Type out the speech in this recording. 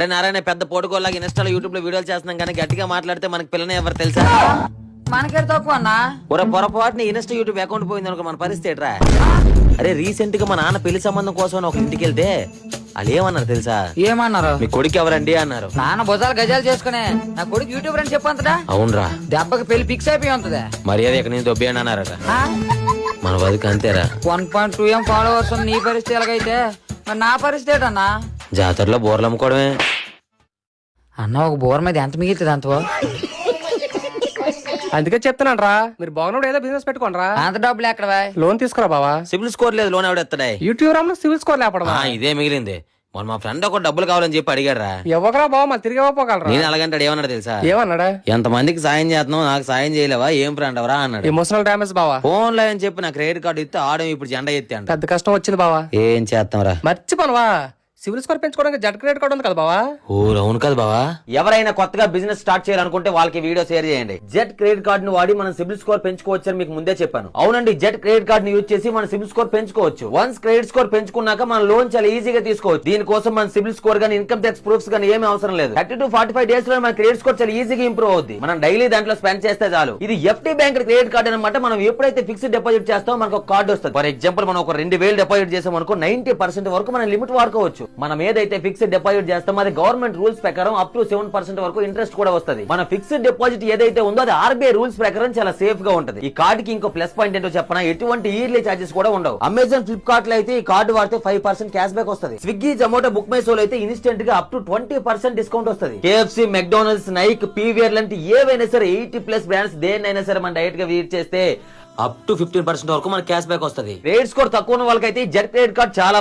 అరే నారాయణ పెద్ద పోటుకోలాగా ఇన్స్టాలో యూట్యూబ్ లో వీడియోలు చేస్తున్నాం కానీ గట్టిగా మాట్లాడితే మనకి పిల్లని ఎవరు తెలుసా? మనకే తక్కువ అన్నా. పొరపాటుని ఇన్స్టా యూట్యూబ్ అకౌంట్ పోయింది అనుకో మన పరిస్థితి ఏంట్రా? అరే రీసెంట్ గా మా నాన్న పెళ్లి సంబంధం కోసం ఒక ఇంటికి వెళ్తే వాళ్ళు ఏమన్నారు తెలుసా? ఏమన్నారు? మీ కొడుకు ఎవరండి అన్నారు. నాన్న భుజాలు గజాలు చేసుకునే నా కొడుకు యూట్యూబ్ అని చెప్పంతదా? అవునరా, దెబ్బకి పెళ్లి ఫిక్స్ అయిపోయి ఉంటది. మర్యాద ఇక్కడ నుంచి దొబ్బి అన్నారట. మన బతుకు అంతేరా. 1.2 ఫాలోవర్స్ నీ పరిస్థితి ఎలాగైతే మరి నా పరిస్థితి ఏంటన్నా? జాతరలో బోర్లు అమ్ముకోవడమే. అన్న ఒక బోర్ మీద ఎంత మిగులుతుంది అంత? అందుకే చెప్తున్నాను రా, మీరు బాగున్నప్పుడు ఏదో బిజినెస్ పెట్టుకోండి. అంత డబ్బులు ఎక్కడ? లోన్ తీసుకురా బావా. సిబిల్ స్కోర్ లేదు, లోన్ ఎవడెత్తాడా? యూట్యూబ్ రామ్ సివిల్ స్కోర్ లేపడమా? ఇదే మిగిలింది. మొన్న మా ఫ్రెండ్ ఒక డబ్బులు కావాలని చెప్పి అడిగారా. ఎవరా బావ మళ్ళీ తిరిగి ఇవ్వగలరా? నేను అలాగంటాడు. ఏమన్నాడు తెలుసా? ఏమన్నాడా? ఎంత మందికి సాయం చేస్తున్నావు, నాకు సాయం చేయలేవా, ఏం ఫ్రెండ్ ఎవరా అన్నాడు. ఎమోషనల్ డ్యామేజ్ బావా. ఫోన్ లో అని చెప్పి నా క్రెడిట్ కార్డు ఇస్తే ఆడడం ఇప్పుడు జెండా ఎత్తి అంట. పెద్ద కష్టం వచ్చింది బావా. ఏం చేస్తాంరా? మర్చిపోనవా, సివిల్ స్కోర్ పెంచుకోవడానికి జడ్ క్రెడిట్ కార్డు ఉంది కదా బావా. ఓ అవును కదా బావా. ఎవరైనా కొత్తగా బిజినెస్ స్టార్ట్ చేయాలనుకుంటే వాళ్ళకి వీడియో షేర్ చేయండి. జెడ్ క్రెడిట్ కార్డు ను వాడి మనం సిబిల్ స్కోర్ పెంచుకోవచ్చు అని మీకు ముందే చెప్పాను. అవునండి, జెడ్ క్రెడిట్ కార్డు ను యూజ్ చేసి మన సిబిల్ స్కోర్ పెంచుకోవచ్చు. వన్స్ క్రెడిట్ స్కోర్ పెంచుకున్నాక మన లోన్ చాలా ఈజీగా తీసుకోవచ్చు. దీనికోసం మన సిబిల్ స్కోర్ గానీ ఇన్కమ్ ట్యాక్స్ ప్రూఫ్స్ గానీ ఏమీ అవసరం లేదు. 30 to 45 డేస్ లో మన క్రెడిట్ స్కోర్ చాలా ఈజీగా ఇంప్రూవ్ అవుతుంది. మనం డైలీ దాంట్లో స్పెండ్ చేస్తే చాలు. ఇది ఎఫ్టీ బ్యాంక్ క్రెడిట్ కార్డు అనమాట. మనం ఎప్పుడైతే ఫిక్స్డ్ డిపాజిట్ చేస్తామో మనకు ఒక కార్డు వస్తుంది. ఫర్ ఎగ్జాంపుల్ మనం ఒక 2000 డిపాజిట్ చేసాం అనుకో 90% వరకు మనం లిమిట్ వాడుకోవచ్చు. మనం ఏదైతే ఫిక్స్డ్ డిపాజిట్ చేస్తాం అది గవర్నమెంట్ రూల్స్ ప్రకారం అప్ టు 7% వరకు ఇంట్రెస్ట్ కూడా వస్తుంది. మన ఫిక్స్డ్ డిపాజిట్ ఏదైతే ఉందో అది ఆర్బీఐ రూల్స్ ప్రకారం చాలా సేఫ్ గా ఉంటుంది. ఈ కార్డ్ కి ఇంకో ప్లస్ పాయింట్ ఏంటో చెప్పనా, ఎటువంటి ఇయర్లీ చార్జెస్ కూడా ఉండవు. అమెజాన్, ఫ్లిప్కార్ట్ లో అయితే ఈ కార్డు వాడితే 5% క్యాష్ బ్యాక్ వస్తుంది. Swiggy, Zomato, book my show లో అయితే ఇన్స్టెంట్ గా అప్ టు 20% డిస్కౌంట్ వస్తుంది. కేఎఫ్సి, మెక్డానల్డ్స్, నైక్, పీవీఆర్ లాంటి ఏవైనా సరే 80+ బ్రాండ్స్ దేన్నైనా సరే మన డైరెక్ట్ గా విజిట్ చేస్తే అప్ టు 15% వరకు మన క్యాష్ బ్యాక్ వస్తుంది. క్రెడిట్ స్కోర్ తక్కువ ఉన్న వాళ్ళకైతే జెడ్ క్రెడిట్ కార్డ్ చాలా